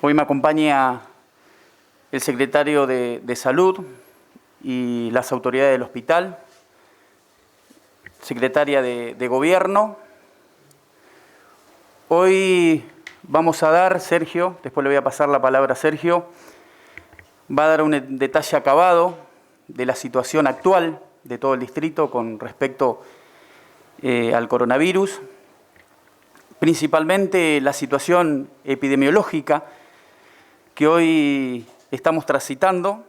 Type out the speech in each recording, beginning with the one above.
Hoy me acompaña el secretario de Salud y las autoridades del hospital, secretaria de Gobierno. Hoy vamos a dar, Sergio, después le voy a pasar la palabra a Sergio, va a dar un detalle acabado de la situación actual de todo el distrito con respecto al coronavirus, principalmente la situación epidemiológica que hoy estamos transitando.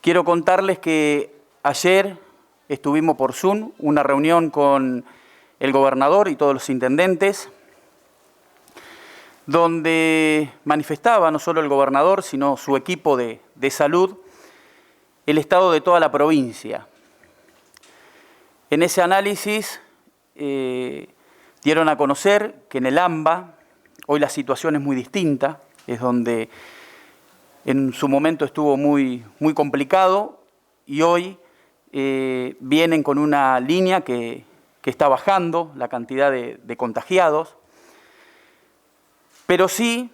Quiero contarles que ayer estuvimos por Zoom, una reunión con el gobernador y todos los intendentes, donde manifestaba no solo el gobernador, sino su equipo de salud, el estado de toda la provincia. En ese análisis dieron a conocer que en el AMBA hoy la situación es muy distinta, es donde en su momento estuvo muy complicado y hoy vienen con una línea que está bajando la cantidad de contagiados, pero sí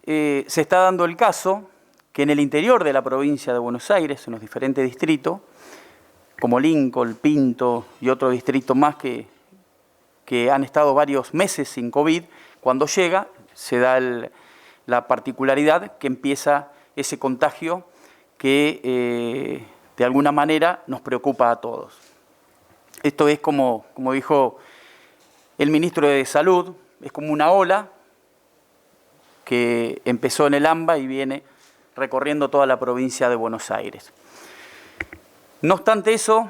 se está dando el caso que en el interior de la provincia de Buenos Aires, en los diferentes distritos, como Lincoln, Pinto y otros distritos más que han estado varios meses sin COVID, cuando llega se da la particularidad que empieza ese contagio que de alguna manera nos preocupa a todos. Esto es como dijo el ministro de Salud, es como una ola que empezó en el AMBA y viene recorriendo toda la provincia de Buenos Aires. No obstante eso,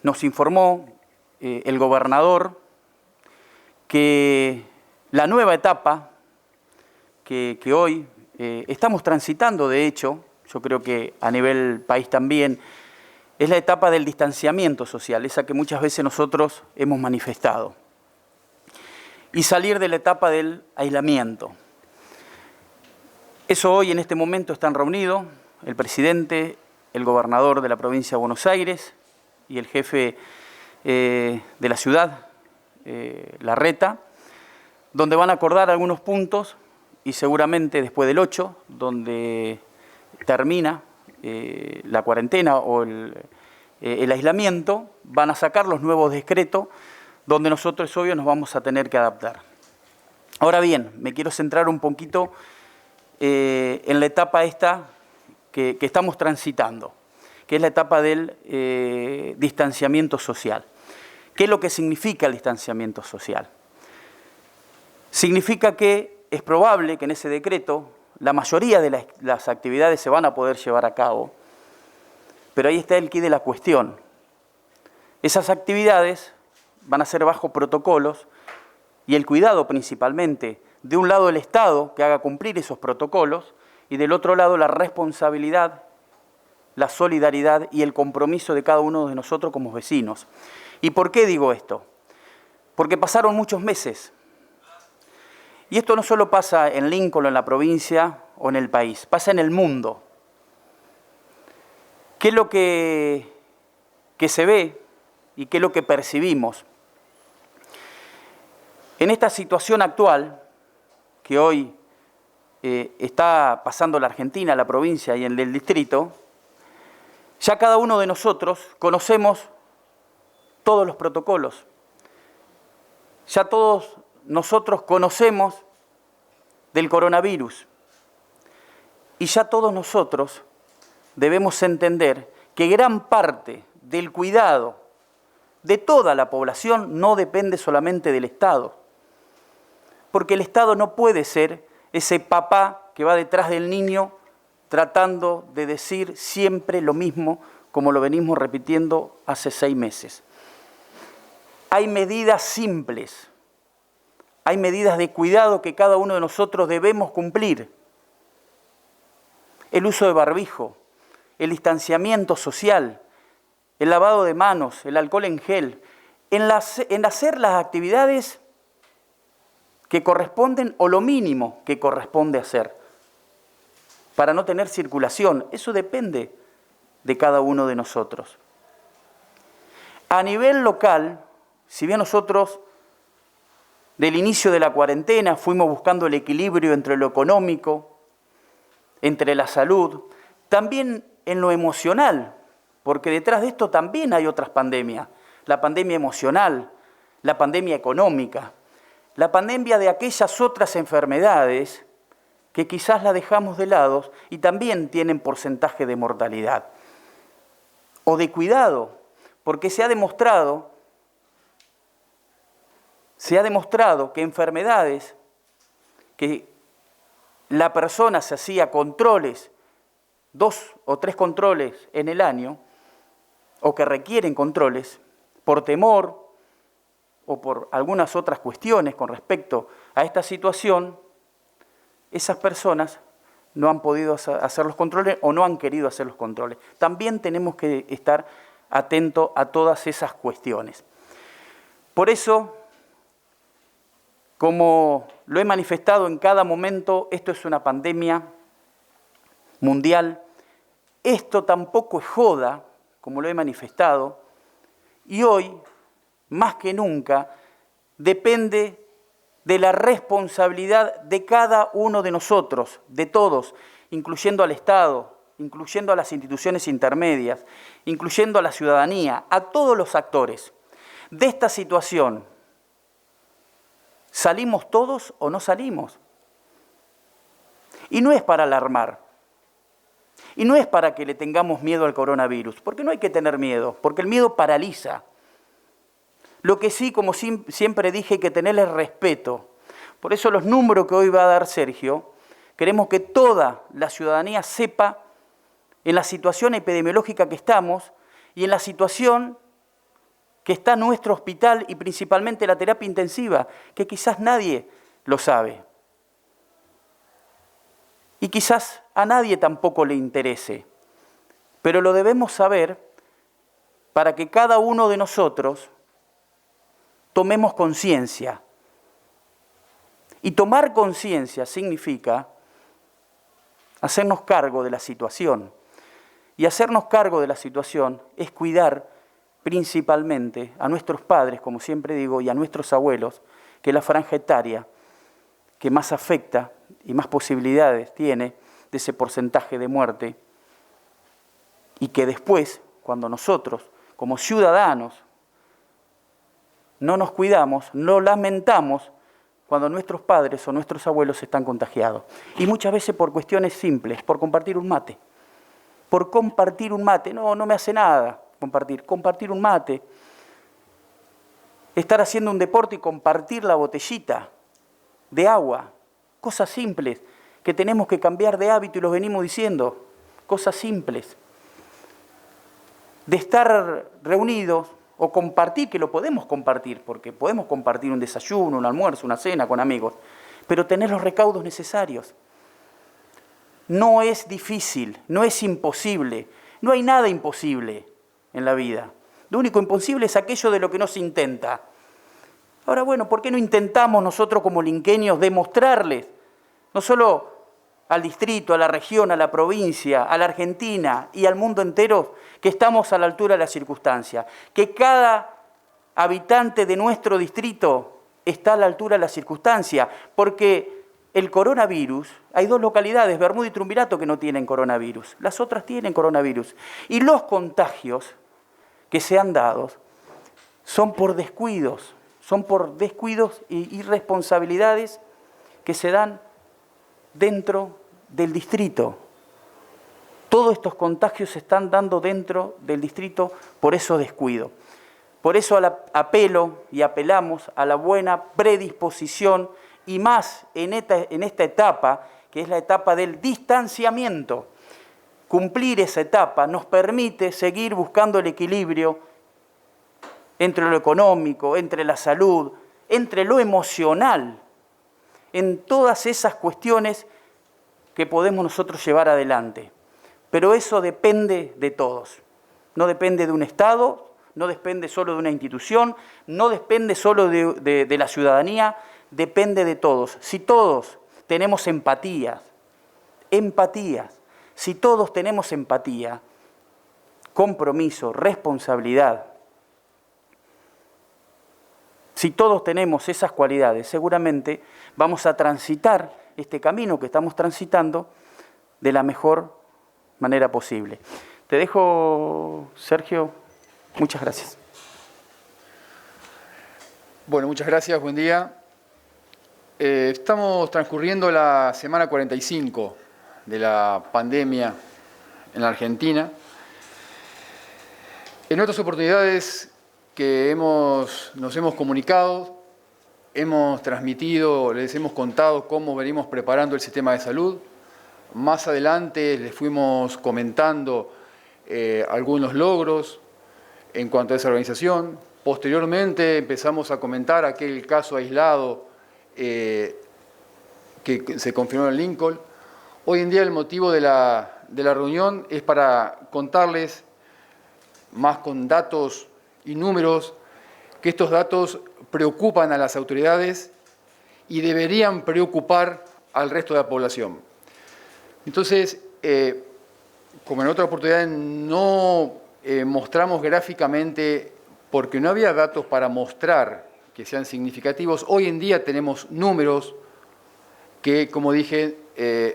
nos informó el gobernador que la nueva etapa que hoy estamos transitando, de hecho, yo creo que a nivel país también, es la etapa del distanciamiento social, esa que muchas veces nosotros hemos manifestado, y salir de la etapa del aislamiento. Eso hoy, en este momento, están reunidos el presidente, el gobernador de la provincia de Buenos Aires y el jefe de la ciudad, Larreta, donde van a acordar algunos puntos y seguramente después del 8, donde termina la cuarentena o el aislamiento, van a sacar los nuevos decretos donde nosotros, obvio, nos vamos a tener que adaptar. Ahora bien, me quiero centrar un poquito en la etapa esta que estamos transitando, que es la etapa del distanciamiento social. ¿Qué es lo que significa el distanciamiento social? Significa que es probable que en ese decreto la mayoría de las actividades se van a poder llevar a cabo, pero ahí está el quid de la cuestión. Esas actividades van a ser bajo protocolos y el cuidado principalmente, de un lado el Estado que haga cumplir esos protocolos y del otro lado la responsabilidad, la solidaridad y el compromiso de cada uno de nosotros como vecinos. ¿Y por qué digo esto? Porque pasaron muchos meses. Y esto no solo pasa en Lincoln, en la provincia o en el país, pasa en el mundo. ¿Qué es lo que se ve y qué es lo que percibimos? En esta situación actual, que hoy está pasando la Argentina, la provincia y en el distrito, ya cada uno de nosotros conocemos todos los protocolos. Ya todos nosotros conocemos del coronavirus. Y ya todos nosotros debemos entender que gran parte del cuidado de toda la población no depende solamente del Estado. Porque el Estado no puede ser ese papá que va detrás del niño tratando de decir siempre lo mismo como lo venimos repitiendo hace 6 meses. Hay medidas simples, hay medidas de cuidado que cada uno de nosotros debemos cumplir. El uso de barbijo, el distanciamiento social, el lavado de manos, el alcohol en gel, en hacer las actividades que corresponden o lo mínimo que corresponde hacer para no tener circulación. Eso depende de cada uno de nosotros. A nivel local, si bien nosotros del inicio de la cuarentena fuimos buscando el equilibrio entre lo económico, entre la salud, también en lo emocional, porque detrás de esto también hay otras pandemias, la pandemia emocional, la pandemia económica, la pandemia de aquellas otras enfermedades que quizás la dejamos de lado y también tienen porcentaje de mortalidad o de cuidado, porque se ha demostrado que enfermedades que la persona se hacía controles, 2 o 3 controles en el año, o que requieren controles, por temor o por algunas otras cuestiones con respecto a esta situación, esas personas no han podido hacer los controles o no han querido hacer los controles. También tenemos que estar atentos a todas esas cuestiones. Por eso, como lo he manifestado en cada momento, esto es una pandemia mundial. Esto tampoco es joda, como lo he manifestado, y hoy, más que nunca, depende de la responsabilidad de cada uno de nosotros, de todos, incluyendo al Estado, incluyendo a las instituciones intermedias, incluyendo a la ciudadanía, a todos los actores. De esta situación, ¿salimos todos o no salimos? Y no es para alarmar, y no es para que le tengamos miedo al coronavirus, porque no hay que tener miedo, porque el miedo paraliza. Lo que sí, como siempre dije, hay que tenerle respeto. Por eso los números que hoy va a dar Sergio, queremos que toda la ciudadanía sepa en la situación epidemiológica que estamos y en la situación que está nuestro hospital y principalmente la terapia intensiva, que quizás nadie lo sabe. Y quizás a nadie tampoco le interese, pero lo debemos saber para que cada uno de nosotros tomemos conciencia. Y tomar conciencia significa hacernos cargo de la situación. Y hacernos cargo de la situación es cuidar principalmente a nuestros padres, como siempre digo, y a nuestros abuelos, que es la franja etaria que más afecta y más posibilidades tiene de ese porcentaje de muerte, y que después, cuando nosotros, como ciudadanos, no nos cuidamos, no lamentamos cuando nuestros padres o nuestros abuelos están contagiados. Y muchas veces por cuestiones simples, por compartir un mate. Por compartir un mate, no me hace nada compartir un mate. Estar haciendo un deporte y compartir la botellita de agua. Cosas simples que tenemos que cambiar de hábito y los venimos diciendo. Cosas simples. De estar reunidos o compartir, que lo podemos compartir, porque podemos compartir un desayuno, un almuerzo, una cena con amigos, pero tener los recaudos necesarios. No es difícil, no es imposible, no hay nada imposible en la vida. Lo único imposible es aquello de lo que no se intenta. Ahora, bueno, ¿por qué no intentamos nosotros como linqueños demostrarles, no solo al distrito, a la región, a la provincia, a la Argentina y al mundo entero, que estamos a la altura de la circunstancia, que cada habitante de nuestro distrito está a la altura de la circunstancia, porque el coronavirus, hay 2 localidades, Bermuda y Triunvirato, que no tienen coronavirus, las otras tienen coronavirus, y los contagios que se han dado son por descuidos y irresponsabilidades que se dan dentro del distrito. Todos estos contagios se están dando dentro del distrito por esos descuidos. Por eso apelo y apelamos a la buena predisposición y más en esta etapa, que es la etapa del distanciamiento. Cumplir esa etapa nos permite seguir buscando el equilibrio entre lo económico, entre la salud, entre lo emocional, en todas esas cuestiones que podemos nosotros llevar adelante. Pero eso depende de todos. No depende de un Estado, no depende solo de una institución, no depende solo de la ciudadanía, depende de todos. Si todos tenemos empatías, si todos tenemos empatía, compromiso, responsabilidad, Si todos tenemos esas cualidades, seguramente vamos a transitar este camino que estamos transitando de la mejor manera posible. Te dejo, Sergio. Muchas gracias. Bueno, muchas gracias. Buen día. Estamos transcurriendo la semana 45 de la pandemia en la Argentina. En otras oportunidades que nos hemos comunicado, hemos transmitido, les hemos contado cómo venimos preparando el sistema de salud. Más adelante les fuimos comentando algunos logros en cuanto a esa organización. Posteriormente empezamos a comentar aquel caso aislado que se confirmó en Lincoln. Hoy en día el motivo de la reunión es para contarles, más con datos y números, que estos datos preocupan a las autoridades y deberían preocupar al resto de la población. Entonces, como en otra oportunidad no mostramos gráficamente porque no había datos para mostrar que sean significativos, hoy en día tenemos números que, como dije,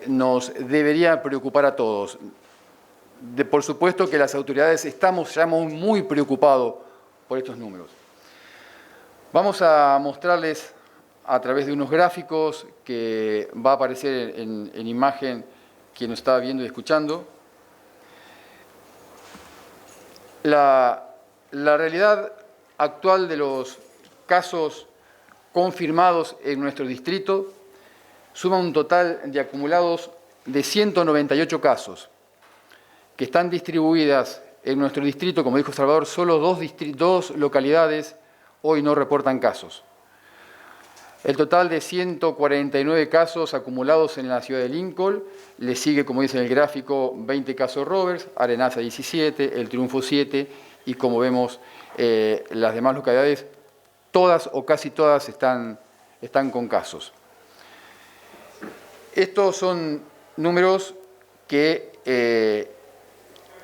nos debería preocupar a todos. Por supuesto que las autoridades estamos ya muy preocupados por estos números. Vamos a mostrarles a través de unos gráficos que va a aparecer en imagen quien nos está viendo y escuchando. La realidad actual de los casos confirmados en nuestro distrito suma un total de acumulados de 198 casos, que están distribuidas en nuestro distrito, como dijo Salvador, solo dos localidades hoy no reportan casos. El total de 149 casos acumulados en la ciudad de Lincoln, le sigue, como dice en el gráfico, 20 casos Roberts, Arenaza 17, El Triunfo 7, y como vemos, las demás localidades, todas o casi todas están con casos. Estos son números que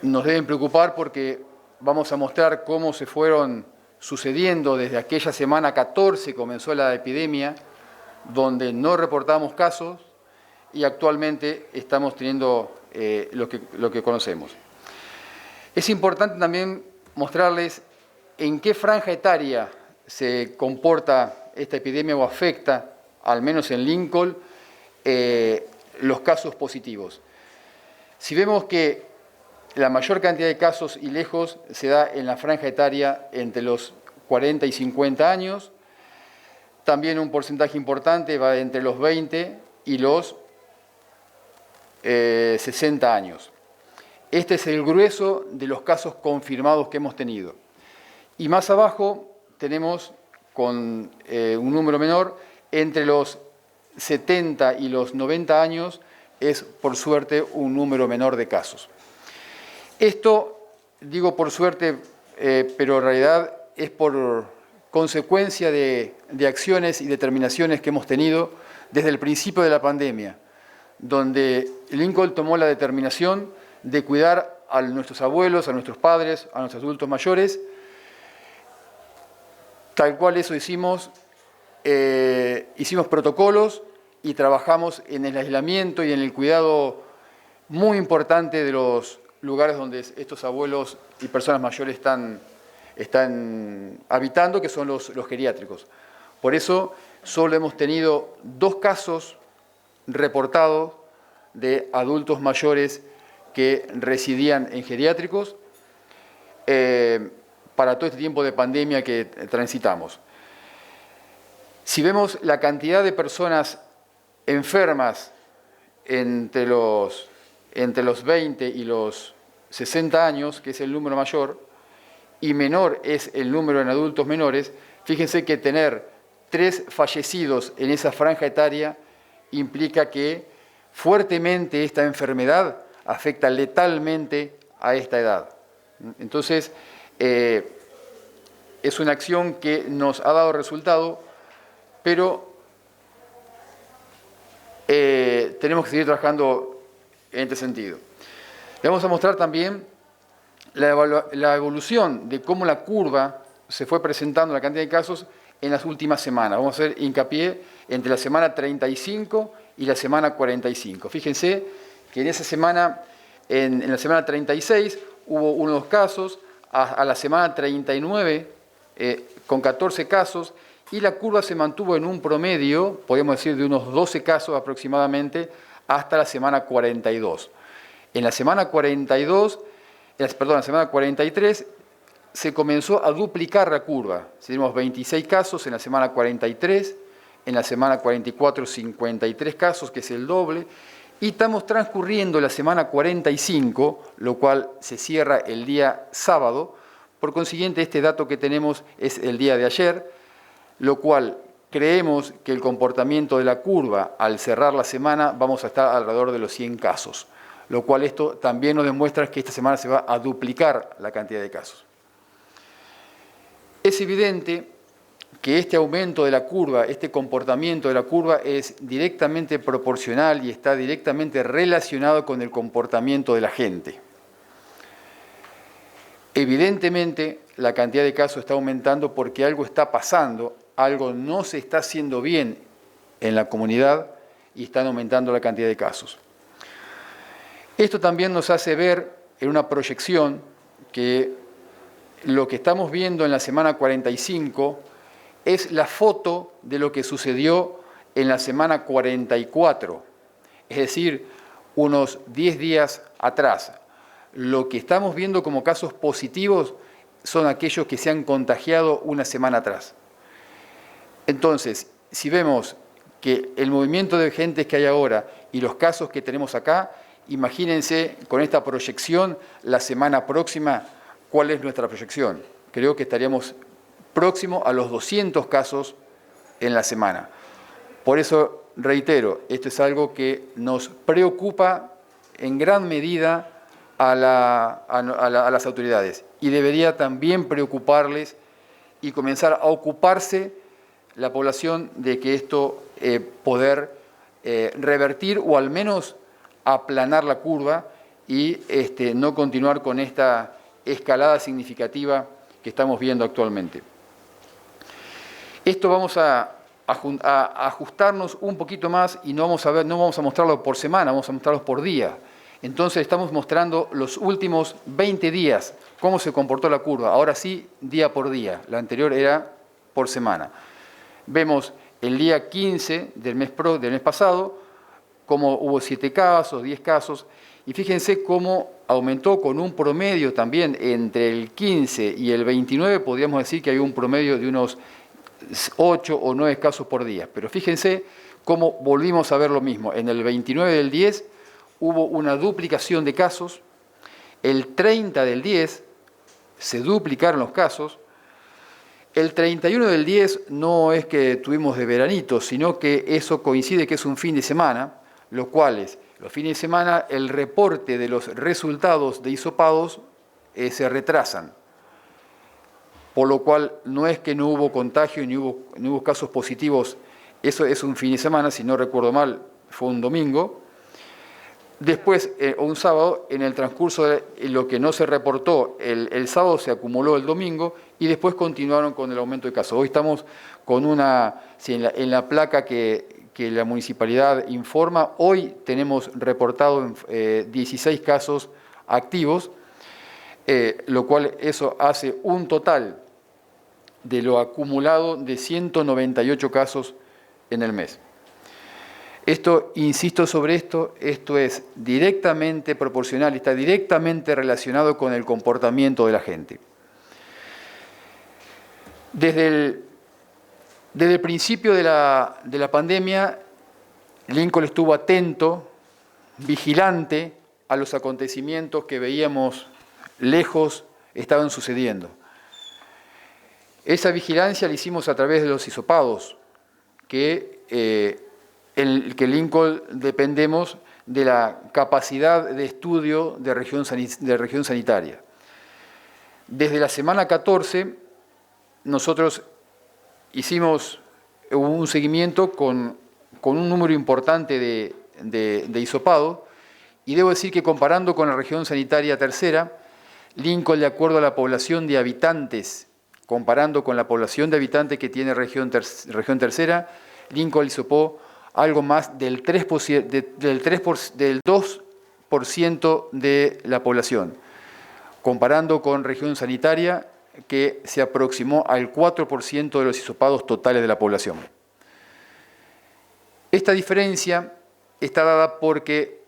nos deben preocupar porque vamos a mostrar cómo se fueron sucediendo desde aquella semana 14 comenzó la epidemia, donde no reportamos casos y actualmente estamos teniendo lo que conocemos. Es importante también mostrarles en qué franja etaria se comporta esta epidemia o afecta, al menos en Lincoln, los casos positivos. Si vemos que la mayor cantidad de casos y lejos se da en la franja etaria entre los 40 y 50 años. También un porcentaje importante va entre los 20 y los 60 años. Este es el grueso de los casos confirmados que hemos tenido. Y más abajo tenemos, con un número menor, entre los 70 y los 90 años es, por suerte, un número menor de casos. Esto, digo por suerte, pero en realidad es por consecuencia de acciones y determinaciones que hemos tenido desde el principio de la pandemia, donde Lincoln tomó la determinación de cuidar a nuestros abuelos, a nuestros padres, a nuestros adultos mayores. Tal cual eso hicimos protocolos y trabajamos en el aislamiento y en el cuidado muy importante de los lugares donde estos abuelos y personas mayores están habitando, que son los geriátricos. Por eso solo hemos tenido 2 casos reportados de adultos mayores que residían en geriátricos para todo este tiempo de pandemia que transitamos. Si vemos la cantidad de personas enfermas entre los 20 y los 60 años, que es el número mayor, y menor es el número en adultos menores, fíjense que tener 3 fallecidos en esa franja etaria implica que fuertemente esta enfermedad afecta letalmente a esta edad. Entonces, es una acción que nos ha dado resultado, pero tenemos que seguir trabajando en este sentido. Le vamos a mostrar también la evolución de cómo la curva se fue presentando, la cantidad de casos, en las últimas semanas. Vamos a hacer hincapié entre la semana 35 y la semana 45. Fíjense que en esa semana, en la semana 36, hubo unos casos, a la semana 39 con 14 casos, y la curva se mantuvo en un promedio, podríamos decir, de unos 12 casos aproximadamente, hasta la semana 42. En la semana 42, perdón, en la semana 43, se comenzó a duplicar la curva. Tenemos 26 casos en la semana 43, en la semana 44, 53 casos, que es el doble, y estamos transcurriendo la semana 45, lo cual se cierra el día sábado. Por consiguiente, este dato que tenemos es el día de ayer, lo cual creemos que el comportamiento de la curva al cerrar la semana vamos a estar alrededor de los 100 casos, lo cual esto también nos demuestra que esta semana se va a duplicar la cantidad de casos. Es evidente que este aumento de la curva, este comportamiento de la curva es directamente proporcional y está directamente relacionado con el comportamiento de la gente. Evidentemente, la cantidad de casos está aumentando porque algo está pasando, algo no se está haciendo bien en la comunidad y están aumentando la cantidad de casos. Esto también nos hace ver en una proyección que lo que estamos viendo en la semana 45 es la foto de lo que sucedió en la semana 44, es decir, unos 10 días atrás. Lo que estamos viendo como casos positivos son aquellos que se han contagiado una semana atrás. Entonces, si vemos que el movimiento de gente que hay ahora y los casos que tenemos acá, imagínense con esta proyección la semana próxima, ¿cuál es nuestra proyección? Creo que estaríamos próximo a los 200 casos en la semana. Por eso, reitero, esto es algo que nos preocupa en gran medida a las autoridades y debería también preocuparles y comenzar a ocuparse la población de que esto poder revertir o al menos aplanar la curva y no continuar con esta escalada significativa que estamos viendo actualmente. Esto vamos a ajustarnos un poquito más y no vamos a mostrarlo por semana, vamos a mostrarlo por día. Entonces estamos mostrando los últimos 20 días, cómo se comportó la curva. Ahora sí, día por día. La anterior era por semana. Vemos el día 15 del mes pasado, cómo hubo 7 casos, 10 casos. Y fíjense cómo aumentó con un promedio también entre el 15 y el 29, podríamos decir que hay un promedio de unos 8 o 9 casos por día. Pero fíjense cómo volvimos a ver lo mismo. En el 29 del 10 hubo una duplicación de casos. El 30 del 10 se duplicaron los casos. El 31 del 10 no es que tuvimos de veranito, sino que eso coincide que es un fin de semana, lo cual es, los fines de semana, el reporte de los resultados de hisopados se retrasan. Por lo cual no es que no hubo contagio ni hubo casos positivos, eso es un fin de semana, si no recuerdo mal, fue un domingo. Después, un sábado, en el transcurso de lo que no se reportó, el sábado se acumuló el domingo y después continuaron con el aumento de casos. Hoy estamos con en la placa que la municipalidad informa, hoy tenemos reportado 16 casos activos, lo cual eso hace un total de lo acumulado de 198 casos en el mes. Esto, insisto sobre esto es directamente proporcional, está directamente relacionado con el comportamiento de la gente. Desde el principio de la pandemia, Lincoln estuvo atento, vigilante a los acontecimientos que veíamos lejos estaban sucediendo. Esa vigilancia la hicimos a través de los hisopados, que Lincoln dependemos de la capacidad de estudio de región sanitaria. Desde la semana 14, nosotros hicimos un seguimiento con un número importante de hisopados, y debo decir que comparando con la región sanitaria tercera, Lincoln, de acuerdo a la población de habitantes comparando con la población de habitantes que tiene región tercera, Lincoln hisopó algo más del 2% de la población, comparando con región sanitaria que se aproximó al 4% de los hisopados totales de la población. Esta diferencia está dada porque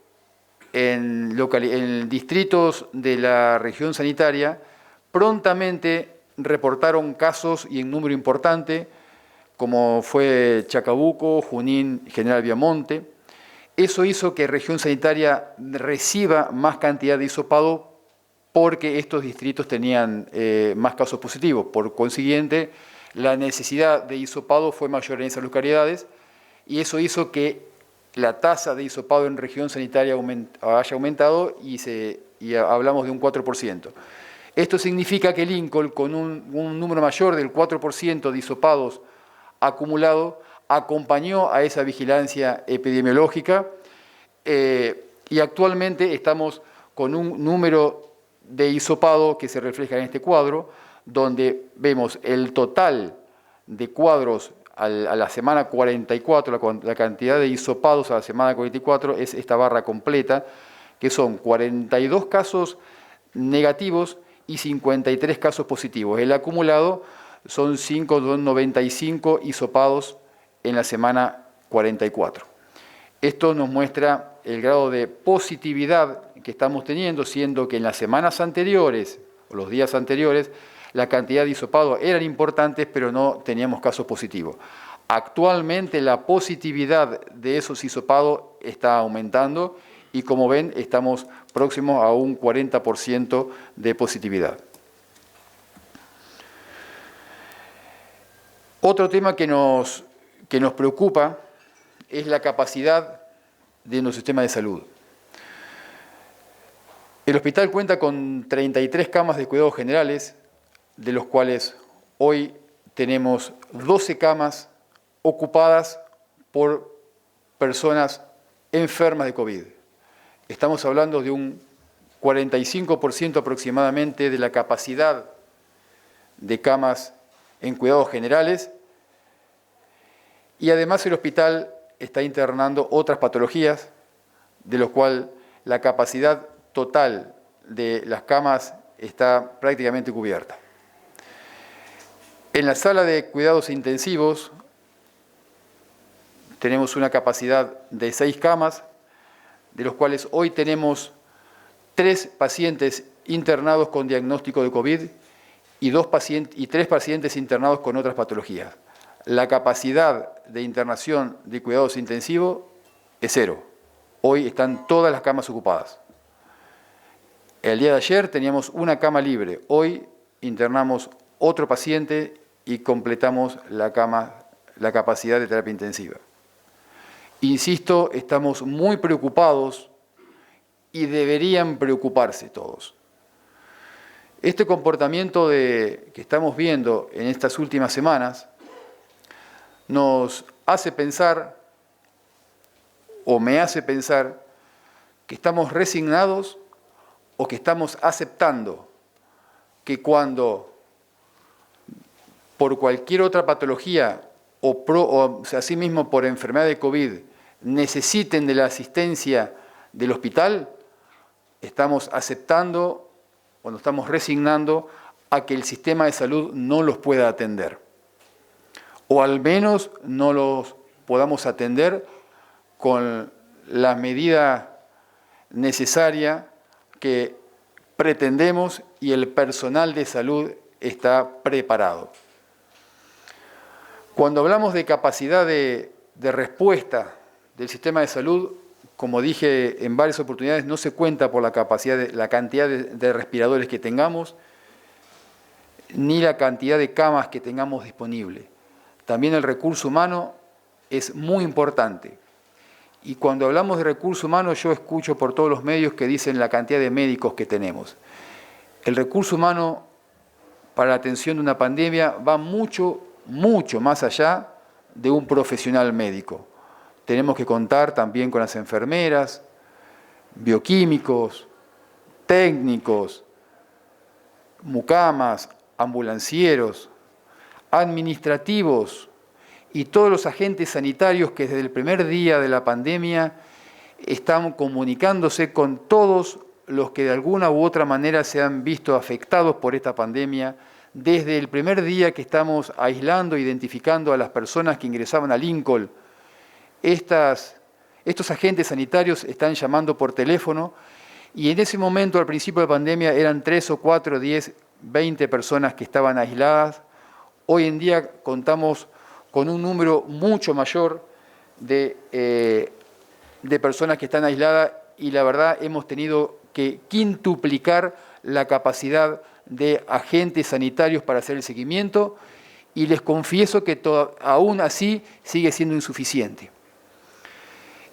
en distritos de la región sanitaria prontamente reportaron casos y en número importante, como fue Chacabuco, Junín, General Viamonte. Eso hizo que región sanitaria reciba más cantidad de hisopado porque estos distritos tenían más casos positivos. Por consiguiente, la necesidad de hisopado fue mayor en esas localidades y eso hizo que la tasa de hisopado en región sanitaria haya aumentado y hablamos de un 4%. Esto significa que Lincoln, con un número mayor del 4% de hisopados acumulado, acompañó a esa vigilancia epidemiológica y actualmente estamos con un número de hisopado que se refleja en este cuadro, donde vemos el total de cuadros a la semana 44, la cantidad de hisopados a la semana 44 es esta barra completa, que son 42 casos negativos y 53 casos positivos. El acumulado son 95 hisopados en la semana 44. Esto nos muestra el grado de positividad que estamos teniendo, siendo que en las semanas anteriores, o los días anteriores, la cantidad de hisopados eran importantes, pero no teníamos casos positivos. Actualmente la positividad de esos hisopados está aumentando y como ven, estamos próximos a un 40% de positividad. Otro tema que nos preocupa es la capacidad de nuestro sistema de salud. El hospital cuenta con 33 camas de cuidados generales, de los cuales hoy tenemos 12 camas ocupadas por personas enfermas de COVID. Estamos hablando de un 45% aproximadamente de la capacidad de camas en cuidados generales y además el hospital está internando otras patologías, de lo cual la capacidad total de las camas está prácticamente cubierta. En la sala de cuidados intensivos tenemos una capacidad de 6 camas, de los cuales hoy tenemos 3 pacientes internados con diagnóstico de COVID y 3 pacientes internados con otras patologías. La capacidad de internación de cuidados intensivos es 0. Hoy están todas las camas ocupadas. El día de ayer teníamos una cama libre. Hoy internamos otro paciente y completamos la capacidad de terapia intensiva. Insisto, estamos muy preocupados y deberían preocuparse todos. Este comportamiento que estamos viendo en estas últimas semanas nos hace pensar, o me hace pensar, que estamos resignados o que estamos aceptando que cuando por cualquier otra patología o asimismo por enfermedad de COVID necesiten de la asistencia del hospital, estamos aceptando o nos estamos resignando a que el sistema de salud no los pueda atender. O al menos no los podamos atender con la medida necesaria que pretendemos y el personal de salud está preparado. Cuando hablamos de capacidad de respuesta del sistema de salud, como dije en varias oportunidades, no se cuenta por la cantidad de respiradores que tengamos, ni la cantidad de camas que tengamos disponibles. También el recurso humano es muy importante. Y cuando hablamos de recurso humano, yo escucho por todos los medios que dicen la cantidad de médicos que tenemos. El recurso humano para la atención de una pandemia va mucho más allá de un profesional médico. Tenemos que contar también con las enfermeras, bioquímicos, técnicos, mucamas, ambulancieros, administrativos y todos los agentes sanitarios que desde el primer día de la pandemia están comunicándose con todos los que de alguna u otra manera se han visto afectados por esta pandemia. Desde el primer día que estamos aislando, identificando a las personas que ingresaban a Lincoln, estos agentes sanitarios están llamando por teléfono y en ese momento, al principio de la pandemia, eran 3 o 4, 10, 20 personas que estaban aisladas. Hoy en día contamos con un número mucho mayor de personas que están aisladas y la verdad hemos tenido que quintuplicar la capacidad de agentes sanitarios para hacer el seguimiento y les confieso que aún así sigue siendo insuficiente.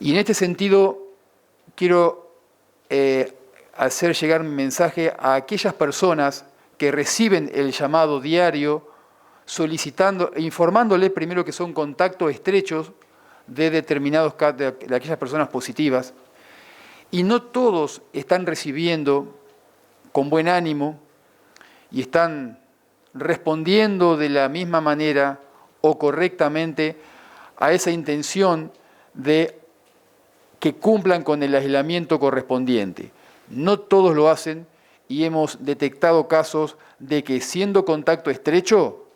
Y en este sentido quiero hacer llegar mi mensaje a aquellas personas que reciben el llamado diario solicitando e informándole primero que son contactos estrechos de determinados de aquellas personas positivas y no todos están recibiendo con buen ánimo y están respondiendo de la misma manera o correctamente a esa intención de que cumplan con el aislamiento correspondiente. No todos lo hacen y hemos detectado casos de que siendo contacto estrecho,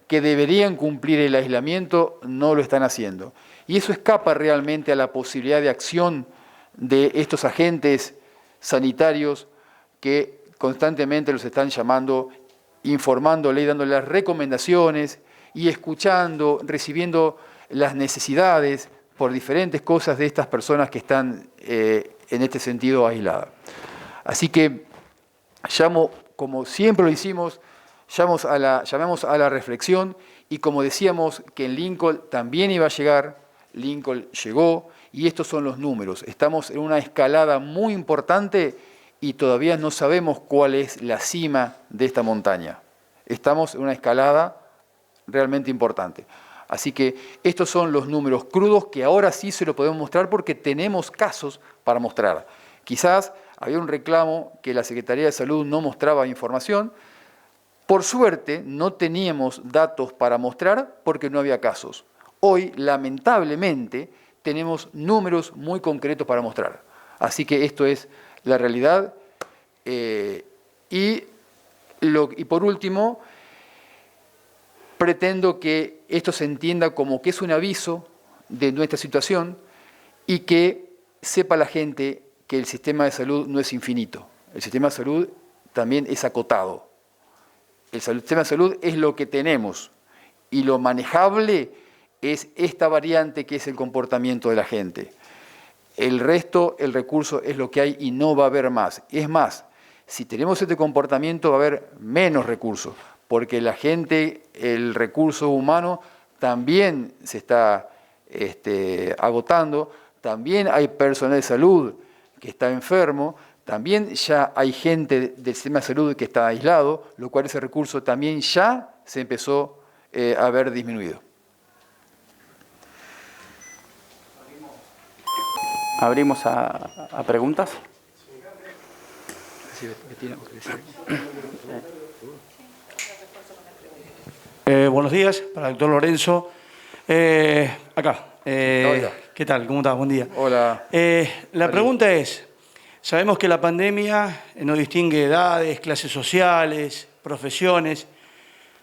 que deberían cumplir el aislamiento, no lo están haciendo. Y eso escapa realmente a la posibilidad de acción de estos agentes sanitarios que constantemente los están llamando, informándole, dándole las recomendaciones y escuchando, recibiendo las necesidades por diferentes cosas de estas personas que están en este sentido aisladas. Así que llamo, como siempre lo hicimos, llamamos a la reflexión y como decíamos que en Lincoln también iba a llegar, Lincoln llegó y estos son los números. Estamos en una escalada muy importante y todavía no sabemos cuál es la cima de esta montaña. Estamos en una escalada realmente importante. Así que estos son los números crudos que ahora sí se lo podemos mostrar porque tenemos casos para mostrar. Quizás había un reclamo que la Secretaría de Salud no mostraba información. Por suerte no teníamos datos para mostrar porque no había casos. Hoy, lamentablemente, tenemos números muy concretos para mostrar. Así que esto es la realidad. Y por último, pretendo que esto se entienda como que es un aviso de nuestra situación y que sepa la gente que el sistema de salud no es infinito. El sistema de salud también es acotado. El sistema de salud es lo que tenemos y lo manejable es esta variante que es el comportamiento de la gente. El resto, el recurso es lo que hay y no va a haber más. Es más, si tenemos este comportamiento va a haber menos recursos, porque la gente, el recurso humano también se está agotando, también hay personal de salud que está enfermo, también ya hay gente del sistema de salud que está aislado, lo cual ese recurso también ya se empezó a ver disminuido. Abrimos a preguntas. Buenos días, para el doctor Lorenzo. Acá. ¿Qué tal? ¿Cómo estás? Buen día. Hola. La pregunta es, sabemos que la pandemia no distingue edades, clases sociales, profesiones.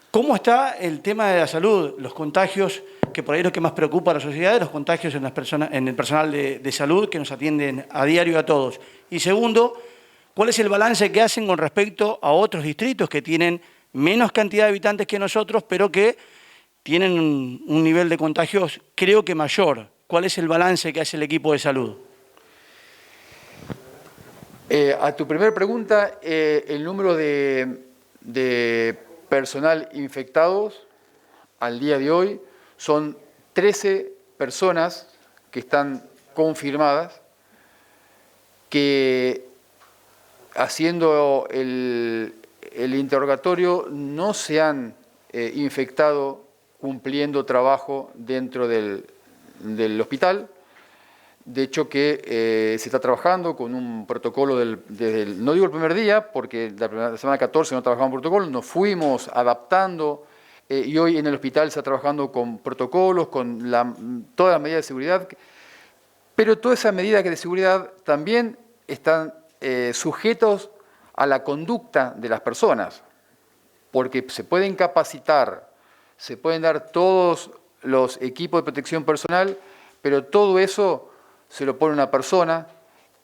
¿Cómo está el tema de la salud, los contagios, que por ahí es lo que más preocupa a la sociedad, los contagios en el personal de salud que nos atienden a diario a todos? Y segundo, ¿cuál es el balance que hacen con respecto a otros distritos que tienen menos cantidad de habitantes que nosotros, pero que tienen un nivel de contagios creo que mayor? ¿Cuál es el balance que hace el equipo de salud? A tu primera pregunta, el número de personal infectados al día de hoy son 13 personas que están confirmadas, que haciendo el interrogatorio no se han infectado cumpliendo trabajo dentro del hospital. De hecho que se está trabajando con un protocolo no digo el primer día, porque la semana 14 no trabajamos en protocolo, nos fuimos adaptando y hoy en el hospital se está trabajando con protocolos, con todas las medidas de seguridad, pero todas esas medidas de seguridad también están sujetos a la conducta de las personas, porque se pueden capacitar, se pueden dar todos los equipos de protección personal, pero todo eso se lo pone una persona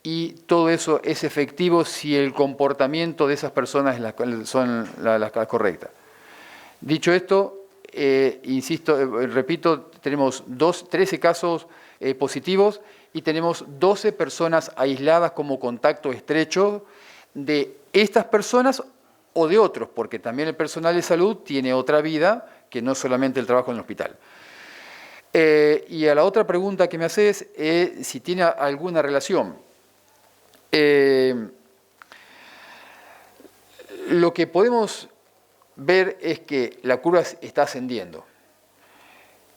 y todo eso es efectivo si el comportamiento de esas personas son las correctas. Dicho esto, insisto, repito, tenemos 13 casos positivos y tenemos 12 personas aisladas como contacto estrecho de estas personas o de otros, porque también el personal de salud tiene otra vida que no solamente el trabajo en el hospital. Y a la otra pregunta que me haces es si tiene alguna relación. Lo que podemos ver es que la curva está ascendiendo.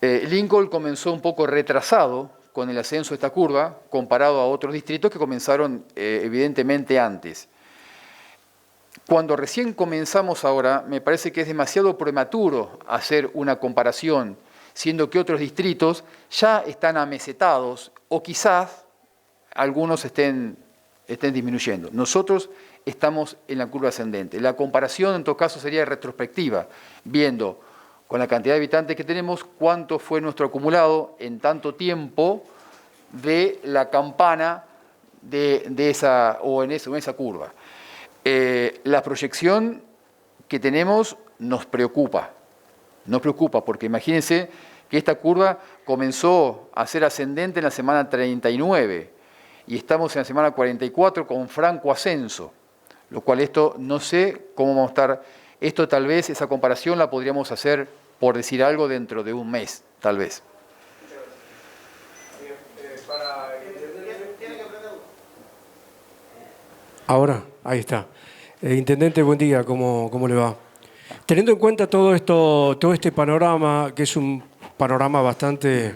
Lincoln comenzó un poco retrasado con el ascenso de esta curva comparado a otros distritos que comenzaron evidentemente antes. Cuando recién comenzamos ahora, me parece que es demasiado prematuro hacer una comparación, siendo que otros distritos ya están amesetados o quizás algunos estén disminuyendo. Nosotros estamos en la curva ascendente. La comparación en todo caso sería retrospectiva, viendo con la cantidad de habitantes que tenemos cuánto fue nuestro acumulado en tanto tiempo de la campana en esa curva. La proyección que tenemos nos preocupa porque imagínense que esta curva comenzó a ser ascendente en la semana 39 y estamos en la semana 44 con franco ascenso, lo cual esto no sé cómo vamos a estar. Esto tal vez, esa comparación la podríamos hacer, por decir algo, dentro de un mes, tal vez. Ahora, ahí está. Intendente, buen día, ¿cómo le va? Teniendo en cuenta todo este panorama, que es un panorama bastante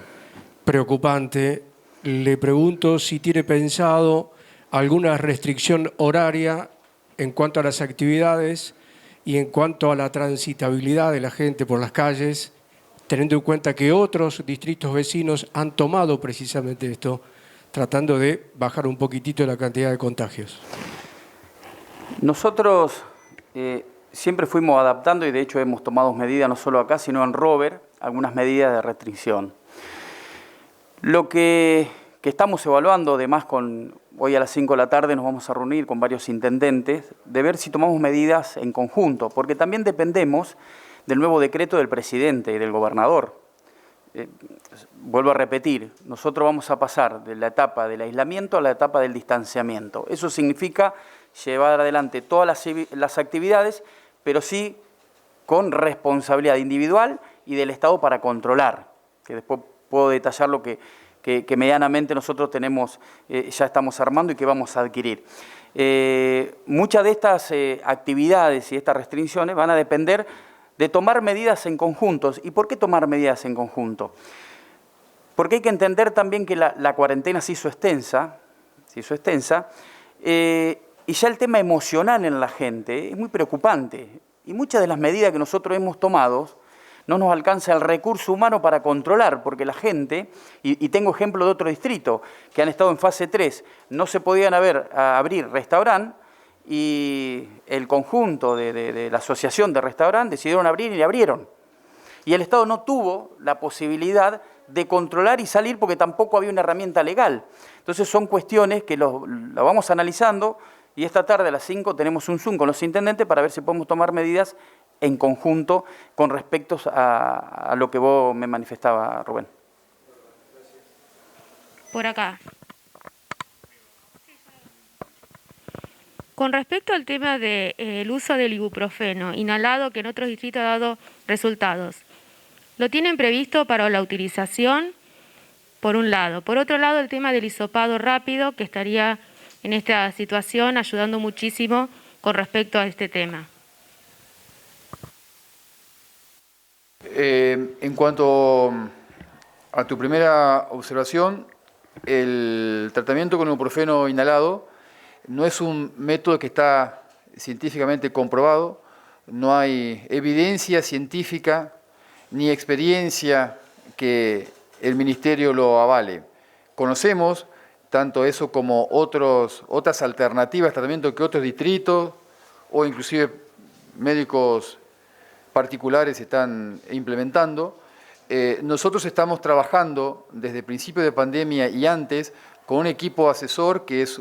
preocupante, le pregunto si tiene pensado alguna restricción horaria en cuanto a las actividades y en cuanto a la transitabilidad de la gente por las calles, teniendo en cuenta que otros distritos vecinos han tomado precisamente esto, tratando de bajar un poquitito la cantidad de contagios. Nosotros siempre fuimos adaptando y de hecho hemos tomado medidas no solo acá, sino en Rover, algunas medidas de restricción. Lo que estamos evaluando, además hoy a las 5 de la tarde nos vamos a reunir con varios intendentes, de ver si tomamos medidas en conjunto, porque también dependemos del nuevo decreto del presidente y del gobernador. Vuelvo a repetir, nosotros vamos a pasar de la etapa del aislamiento a la etapa del distanciamiento. Eso significa llevar adelante todas las actividades, pero sí con responsabilidad individual y del Estado para controlar, que después puedo detallar lo que medianamente nosotros tenemos, ya estamos armando y que vamos a adquirir. Muchas de estas actividades y estas restricciones van a depender de tomar medidas en conjuntos. ¿Y por qué tomar medidas en conjunto? Porque hay que entender también que la cuarentena se hizo extensa, y ya el tema emocional en la gente es muy preocupante. Y muchas de las medidas que nosotros hemos tomado no nos alcanza el recurso humano para controlar, porque la gente, y tengo ejemplo de otro distrito, que han estado en fase 3, no se podían abrir restaurantes, y el conjunto de la asociación de restaurantes decidieron abrir y abrieron. Y el Estado no tuvo la posibilidad de controlar y salir porque tampoco había una herramienta legal. Entonces son cuestiones que lo vamos analizando y esta tarde a las 5 tenemos un Zoom con los intendentes para ver si podemos tomar medidas en conjunto con respecto a lo que vos me manifestabas, Rubén. Por acá. Con respecto al tema del uso del ibuprofeno inhalado, que en otros distritos ha dado resultados, ¿lo tienen previsto para la utilización? Por un lado. Por otro lado, el tema del hisopado rápido, que estaría en esta situación ayudando muchísimo con respecto a este tema. En cuanto a tu primera observación, el tratamiento con ibuprofeno inhalado no es un método que está científicamente comprobado, no hay evidencia científica ni experiencia que el Ministerio lo avale. Conocemos tanto eso como otras alternativas de tratamiento que otros distritos o inclusive médicos particulares están implementando. Nosotros estamos trabajando desde el principio de pandemia y antes con un equipo asesor que es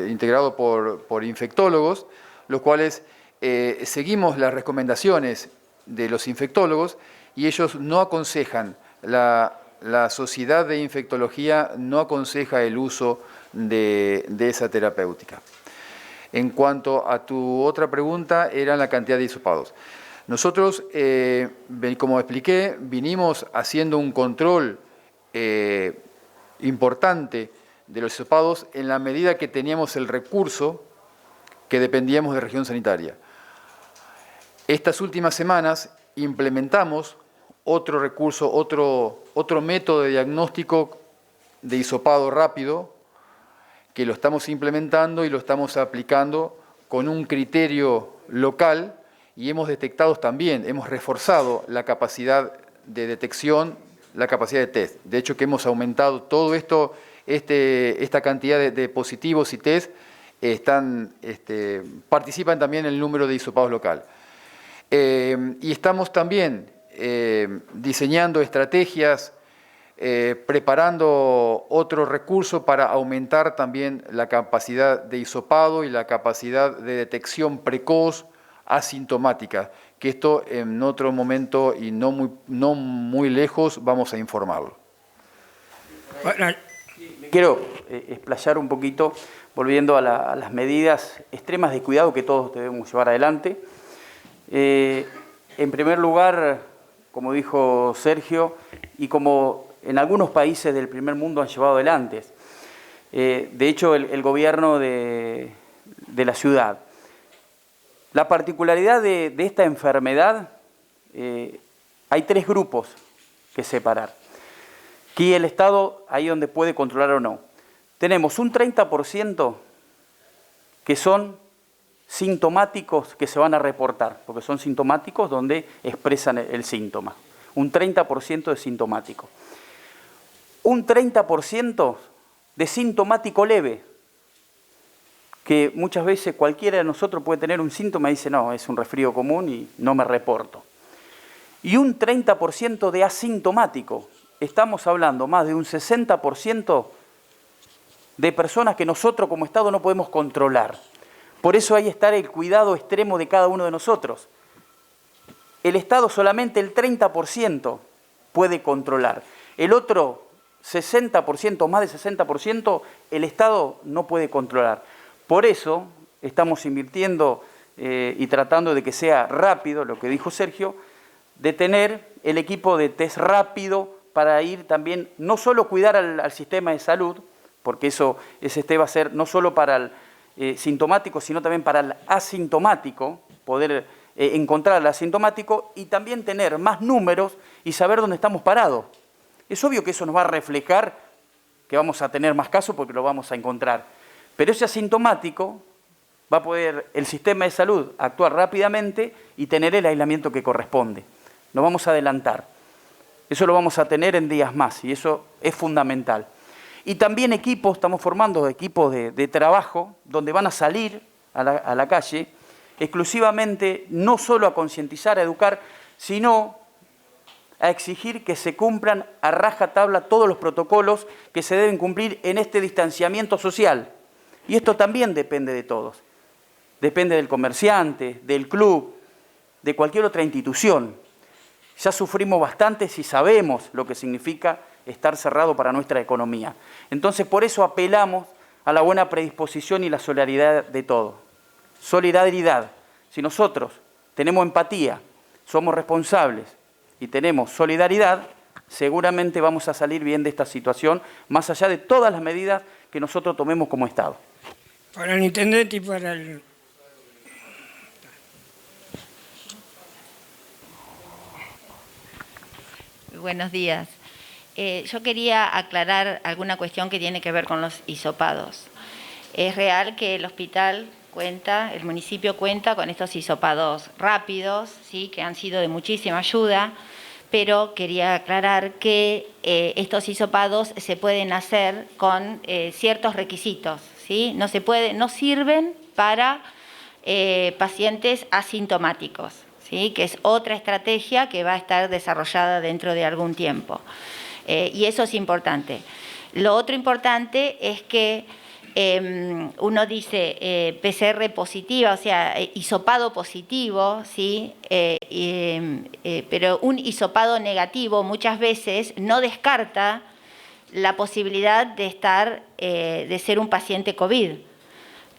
integrado por infectólogos, los cuales seguimos las recomendaciones de los infectólogos y ellos no aconsejan, la Sociedad de Infectología no aconseja el uso de esa terapéutica. En cuanto a tu otra pregunta, era la cantidad de hisopados. Nosotros, como expliqué, vinimos haciendo un control importante de los hisopados en la medida que teníamos el recurso que dependíamos de región sanitaria. Estas últimas semanas implementamos otro recurso, otro método de diagnóstico de hisopado rápido, que lo estamos implementando y lo estamos aplicando con un criterio local y hemos detectado también, hemos reforzado la capacidad de detección, la capacidad de test. De hecho, que hemos aumentado todo esto, esta cantidad de positivos y test, participan también en el número de hisopados local. Y estamos también diseñando estrategias, preparando otro recurso para aumentar también la capacidad de hisopado y la capacidad de detección precoz asintomática, que esto en otro momento y no muy lejos vamos a informarlo. Quiero explayar un poquito, volviendo a las medidas extremas de cuidado que todos debemos llevar adelante. En primer lugar, como dijo Sergio, y como en algunos países del primer mundo han llevado adelante. De hecho, el gobierno de la ciudad. La particularidad de esta enfermedad, hay tres grupos que separar. Aquí el Estado, ahí donde puede controlar o no. Tenemos un 30% que son sintomáticos que se van a reportar, porque son sintomáticos donde expresan el síntoma. Un 30% de sintomático. Un 30% de sintomático leve, que muchas veces cualquiera de nosotros puede tener un síntoma y dice, no, es un resfrío común y no me reporto. Y un 30% de asintomático. Estamos hablando más de un 60% de personas que nosotros como Estado no podemos controlar. Por eso hay que estar el cuidado extremo de cada uno de nosotros. El Estado solamente el 30% puede controlar. El otro 60%, más de 60%, el Estado no puede controlar. Por eso estamos invirtiendo y tratando de que sea rápido, lo que dijo Sergio, de tener el equipo de test rápido para ir también, no solo cuidar al sistema de salud, porque ese test va a ser no solo para el sintomático, sino también para el asintomático, poder encontrar al asintomático y también tener más números y saber dónde estamos parados. Es obvio que eso nos va a reflejar que vamos a tener más casos porque lo vamos a encontrar. Pero ese asintomático va a poder el sistema de salud actuar rápidamente y tener el aislamiento que corresponde. Nos vamos a adelantar. Eso lo vamos a tener en días más y eso es fundamental. Y también estamos formando equipos de trabajo donde van a salir a la calle exclusivamente no solo a concientizar, a educar, sino a exigir que se cumplan a rajatabla todos los protocolos que se deben cumplir en este distanciamiento social. Y esto también depende de todos. Depende del comerciante, del club, de cualquier otra institución. Ya sufrimos bastante si sabemos lo que significa estar cerrado para nuestra economía. Entonces, por eso apelamos a la buena predisposición y la solidaridad de todos. Solidaridad. Si nosotros tenemos empatía, somos responsables y tenemos solidaridad, seguramente vamos a salir bien de esta situación, más allá de todas las medidas que nosotros tomemos como Estado. Para el intendente y para el... Buenos días. Yo quería aclarar alguna cuestión que tiene que ver con los hisopados. Es real que el hospital el municipio cuenta con estos hisopados rápidos, ¿sí? Que han sido de muchísima ayuda, pero quería aclarar que estos hisopados se pueden hacer con ciertos requisitos, ¿sí? No sirven para pacientes asintomáticos, ¿sí? Que es otra estrategia que va a estar desarrollada dentro de algún tiempo. Y eso es importante. Lo otro importante es que uno dice PCR positiva, o sea, hisopado positivo, ¿sí? Pero un hisopado negativo muchas veces no descarta la posibilidad de ser un paciente COVID,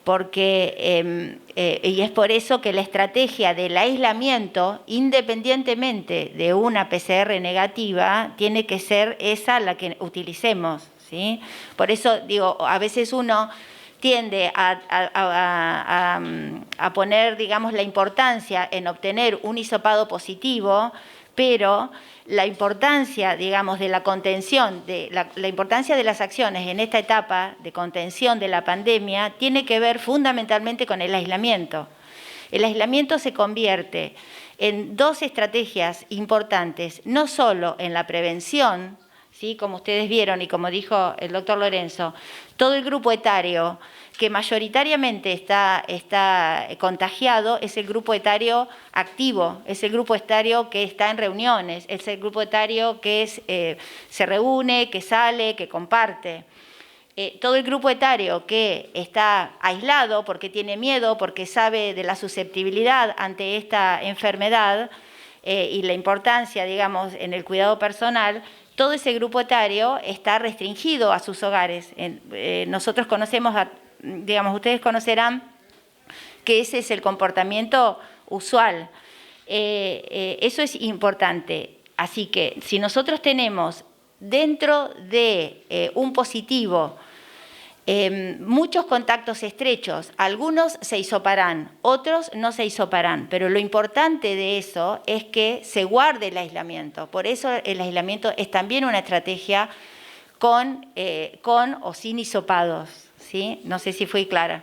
porque, y es por eso que la estrategia del aislamiento, independientemente de una PCR negativa, tiene que ser esa la que utilicemos, ¿sí? Por eso digo, a veces uno tiende a poner, digamos, la importancia en obtener un hisopado positivo, pero la importancia, digamos, de la contención, la importancia de las acciones en esta etapa de contención de la pandemia tiene que ver fundamentalmente con el aislamiento. El aislamiento se convierte en dos estrategias importantes, no solo en la prevención, ¿sí? Como ustedes vieron y como dijo el doctor Lorenzo, todo el grupo etario que mayoritariamente está contagiado es el grupo etario activo, es el grupo etario que está en reuniones, es el grupo etario que se reúne, que sale, que comparte. Todo el grupo etario que está aislado porque tiene miedo, porque sabe de la susceptibilidad ante esta enfermedad y la importancia, digamos, en el cuidado personal, todo ese grupo etario está restringido a sus hogares. Nosotros conocemos, digamos, ustedes conocerán que ese es el comportamiento usual. Eso es importante. Así que si nosotros tenemos dentro de un positivo muchos contactos estrechos, algunos se hisoparán, otros no se hisoparán, pero lo importante de eso es que se guarde el aislamiento. Por eso el aislamiento es también una estrategia con o sin hisopados, ¿sí? No sé si fui clara.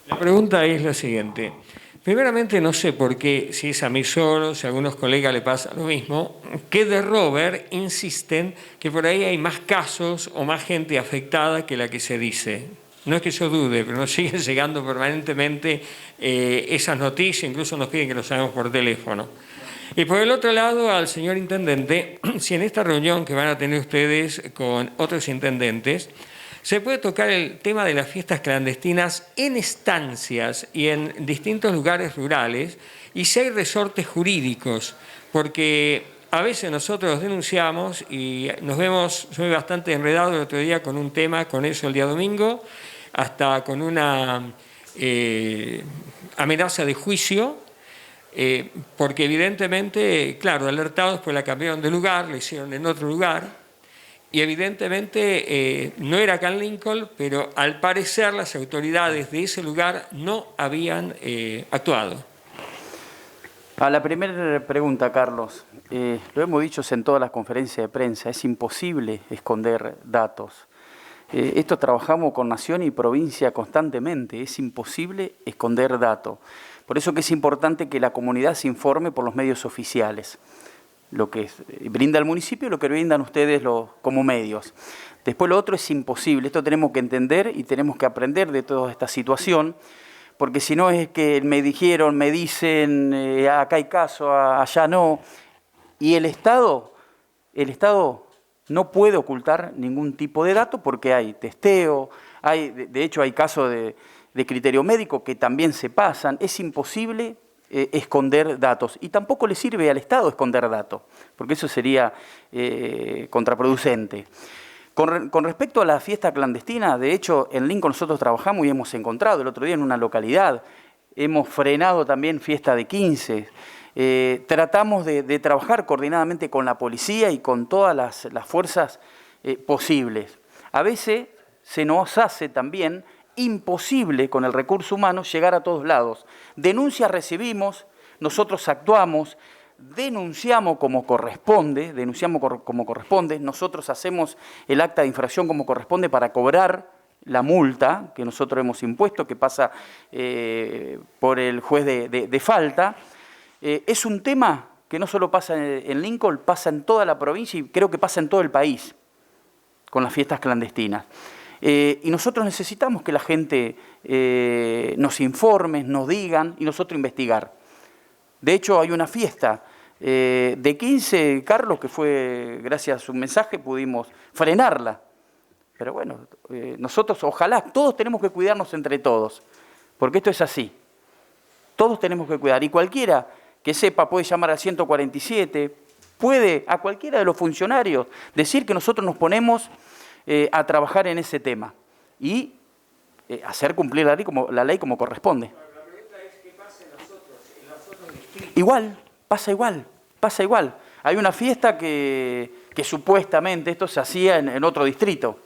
La pregunta es la siguiente. Primeramente, no sé por qué, si es a mí solo, si a algunos colegas le pasa lo mismo, que de Robert insisten que por ahí hay más casos o más gente afectada que la que se dice. No es que yo dude, pero nos siguen llegando permanentemente esas noticias, incluso nos piden que lo sabemos por teléfono. Y por el otro lado, al señor intendente, si en esta reunión que van a tener ustedes con otros intendentes, se puede tocar el tema de las fiestas clandestinas en estancias y en distintos lugares rurales, y si hay resortes jurídicos, porque a veces nosotros denunciamos y nos vemos, yo me bastante enredado el otro día con un tema, con eso el día domingo, hasta con una amenaza de juicio, porque evidentemente, claro, alertados, pues la cambiaron de lugar, la hicieron en otro lugar, y evidentemente no era acá en Lincoln, pero al parecer las autoridades de ese lugar no habían actuado. A la primera pregunta, Carlos, lo hemos dicho en todas las conferencias de prensa, es imposible esconder datos. Esto trabajamos con nación y provincia constantemente, es imposible esconder datos. Por eso que es importante que la comunidad se informe por los medios oficiales, lo que brinda el municipio y lo que brindan ustedes como medios. Después lo otro es imposible, esto tenemos que entender y tenemos que aprender de toda esta situación, porque si no es que me dijeron, me dicen, acá hay caso, allá no, y el Estado no puede ocultar ningún tipo de dato porque hay testeo, de hecho hay casos de criterio médico que también se pasan, es imposible esconder datos. Y tampoco le sirve al Estado esconder datos, porque eso sería contraproducente. Con respecto a la fiesta clandestina, de hecho, en Lincoln nosotros trabajamos y hemos encontrado el otro día en una localidad, hemos frenado también fiesta de 15. Tratamos de trabajar coordinadamente con la policía y con todas las fuerzas posibles. A veces se nos hace también imposible con el recurso humano llegar a todos lados. Denuncias recibimos, nosotros actuamos, denunciamos como corresponde, nosotros hacemos el acta de infracción como corresponde para cobrar la multa que nosotros hemos impuesto, que pasa por el juez de falta. Es un tema que no solo pasa en Lincoln, pasa en toda la provincia y creo que pasa en todo el país, con las fiestas clandestinas. Y nosotros necesitamos que la gente nos informe, nos digan y nosotros investigar. De hecho, hay una fiesta de 15, Carlos, que fue, gracias a su mensaje, pudimos frenarla. Pero bueno, nosotros ojalá, todos tenemos que cuidarnos entre todos, porque esto es así. Todos tenemos que cuidar y cualquiera que sepa puede llamar al 147, puede a cualquiera de los funcionarios decir que nosotros nos ponemos a trabajar en ese tema y hacer cumplir la ley como corresponde. La pregunta es qué pasa en los otros distritos. Igual, pasa igual. Hay una fiesta que supuestamente esto se hacía en otro distrito,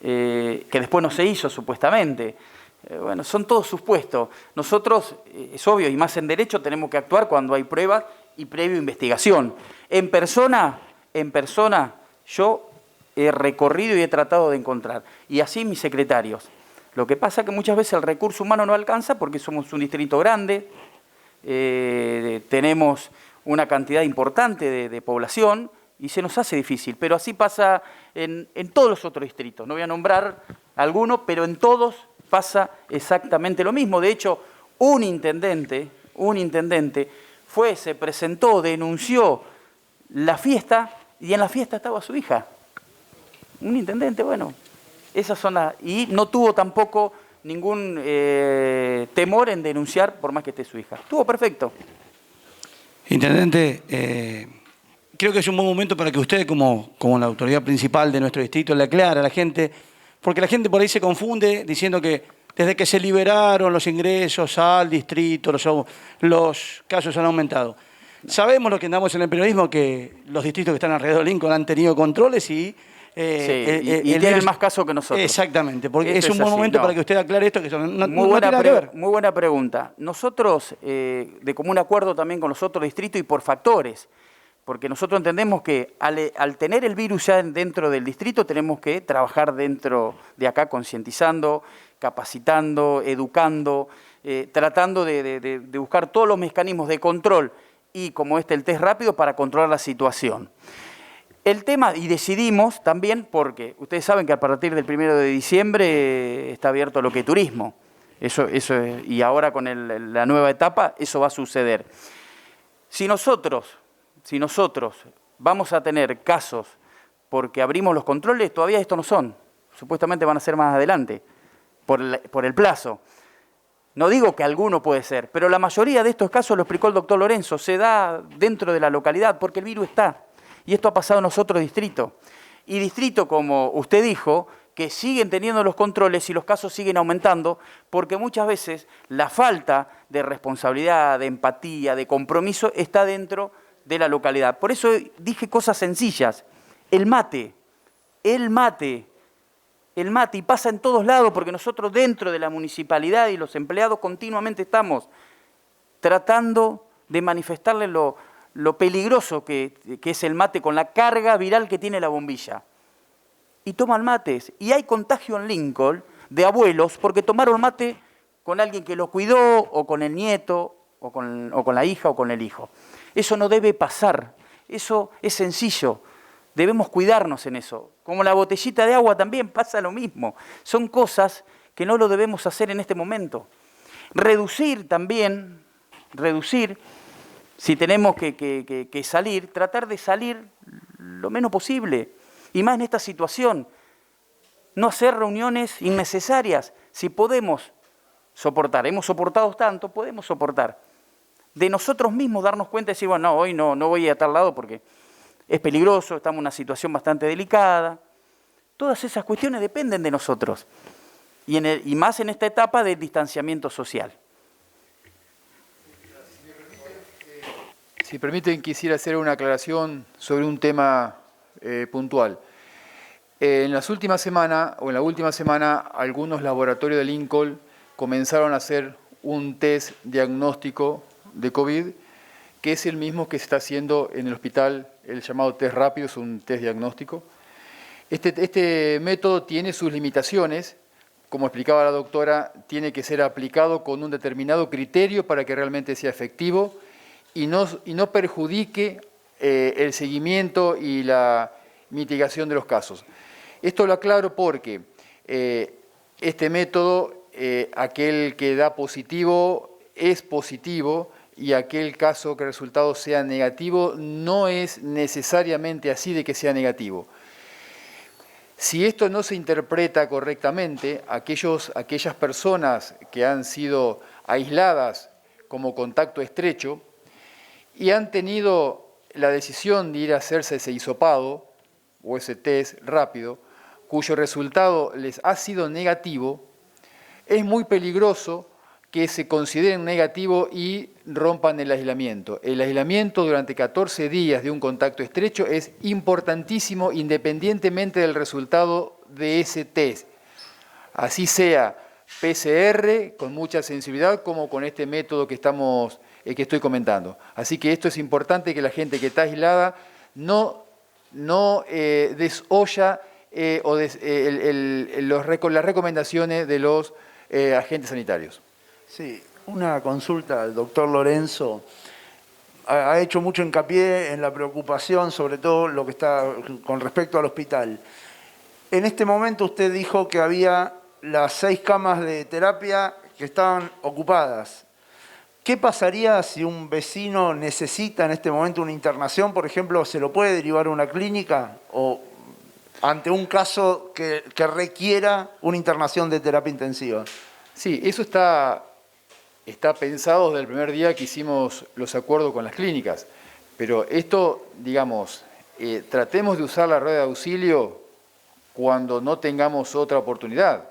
que después no se hizo supuestamente. Bueno, son todos supuestos. Nosotros, es obvio, y más en derecho, tenemos que actuar cuando hay pruebas y previa investigación. En persona, yo he recorrido y he tratado de encontrar. Y así mis secretarios. Lo que pasa es que muchas veces el recurso humano no alcanza porque somos un distrito grande, tenemos una cantidad importante de población y se nos hace difícil. Pero así pasa en todos los otros distritos. No voy a nombrar algunos, pero en todos pasa exactamente lo mismo. De hecho, un intendente se presentó, denunció la fiesta y en la fiesta estaba su hija. Un intendente, bueno, esas son las... Y no tuvo tampoco ningún temor en denunciar por más que esté su hija. Estuvo perfecto. Intendente, creo que es un buen momento para que usted, como la autoridad principal de nuestro distrito, le aclare a la gente, porque la gente por ahí se confunde diciendo que desde que se liberaron los ingresos al distrito, los casos han aumentado. Sabemos lo que andamos en el periodismo, que los distritos que están alrededor de Lincoln han tenido controles y... tienen más casos que nosotros. Exactamente, porque Esto es un buen momento para que usted aclare esto, que no tiene nada que ver. Muy buena pregunta. Nosotros, de común acuerdo también con los otros distritos y por factores, porque nosotros entendemos que al tener el virus ya dentro del distrito, tenemos que trabajar dentro de acá concientizando, capacitando, educando, tratando de buscar todos los mecanismos de control y como el test rápido para controlar la situación. El tema, y decidimos también, porque ustedes saben que a partir del 1 de diciembre está abierto lo que es turismo, y ahora con la nueva etapa eso va a suceder. Si nosotros vamos a tener casos porque abrimos los controles, todavía estos no son, supuestamente van a ser más adelante, por el plazo. No digo que alguno puede ser, pero la mayoría de estos casos, lo explicó el doctor Lorenzo, se da dentro de la localidad porque el virus está. Y esto ha pasado en los otros distritos. Y distritos, como usted dijo, que siguen teniendo los controles y los casos siguen aumentando, porque muchas veces la falta de responsabilidad, de empatía, de compromiso está dentro de la localidad. Por eso dije cosas sencillas. El mate, y pasa en todos lados, porque nosotros dentro de la municipalidad y los empleados continuamente estamos tratando de manifestarle lo peligroso que es el mate con la carga viral que tiene la bombilla. Y toman mates. Y hay contagio en Lincoln de abuelos porque tomaron mate con alguien que los cuidó, o con el nieto, o con la hija, o con el hijo. Eso no debe pasar. Eso es sencillo. Debemos cuidarnos en eso. Como la botellita de agua también pasa lo mismo. Son cosas que no lo debemos hacer en este momento. Reducir, si tenemos que salir, tratar de salir lo menos posible. Y más en esta situación. No hacer reuniones innecesarias. Si podemos soportar, hemos soportado tanto, podemos soportar. De nosotros mismos darnos cuenta y decir, bueno, hoy no voy a tal lado porque es peligroso, estamos en una situación bastante delicada. Todas esas cuestiones dependen de nosotros. Y más en esta etapa de distanciamiento social. Si permiten, quisiera hacer una aclaración sobre un tema puntual. En la última semana, algunos laboratorios de Lincoln comenzaron a hacer un test diagnóstico de COVID que es el mismo que se está haciendo en el hospital, el llamado test rápido, es un test diagnóstico. Este método tiene sus limitaciones, como explicaba la doctora, tiene que ser aplicado con un determinado criterio para que realmente sea efectivo y no perjudique el seguimiento y la mitigación de los casos. Esto lo aclaro porque este método, aquel que da positivo es positivo y aquel caso que el resultado sea negativo no es necesariamente así de que sea negativo. Si esto no se interpreta correctamente, aquellas personas que han sido aisladas como contacto estrecho y han tenido la decisión de ir a hacerse ese hisopado o ese test rápido, cuyo resultado les ha sido negativo, es muy peligroso que se consideren negativo y rompan el aislamiento. El aislamiento durante 14 días de un contacto estrecho es importantísimo independientemente del resultado de ese test. Así sea PCR con mucha sensibilidad como con este método que estoy comentando. Así que esto es importante que la gente que está aislada no desoya las recomendaciones de los agentes sanitarios. Sí, una consulta al doctor Lorenzo. Ha hecho mucho hincapié en la preocupación, sobre todo lo que está con respecto al hospital. En este momento usted dijo que había las 6 camas de terapia que estaban ocupadas. ¿Qué pasaría si un vecino necesita en este momento una internación? Por ejemplo, ¿se lo puede derivar a una clínica o ante un caso que requiera una internación de terapia intensiva? Sí, eso está pensado desde el primer día que hicimos los acuerdos con las clínicas. Pero esto, digamos, tratemos de usar la rueda de auxilio cuando no tengamos otra oportunidad.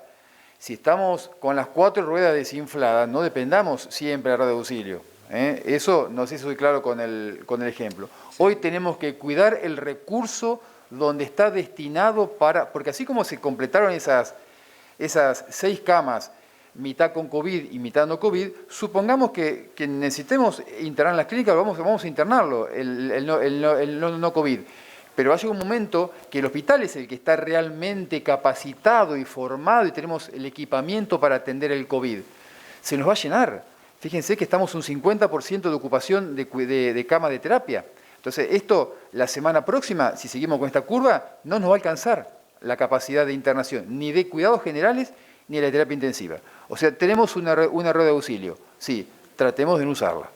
Si estamos con las 4 ruedas desinfladas, no dependamos siempre de la rueda de auxilio. Eso, no sé si soy claro con el ejemplo. Hoy tenemos que cuidar el recurso donde está destinado porque así como se completaron esas 6 camas, mitad con COVID y mitad no COVID, supongamos que necesitemos internar en las clínicas, vamos a internarlo, el no COVID. Pero va a llegar un momento que el hospital es el que está realmente capacitado y formado y tenemos el equipamiento para atender el COVID. Se nos va a llenar. Fíjense que estamos un 50% de ocupación de cama de terapia. Entonces, esto la semana próxima, si seguimos con esta curva, no nos va a alcanzar la capacidad de internación, ni de cuidados generales, ni de la terapia intensiva. O sea, tenemos una rueda de auxilio. Sí, tratemos de no usarla.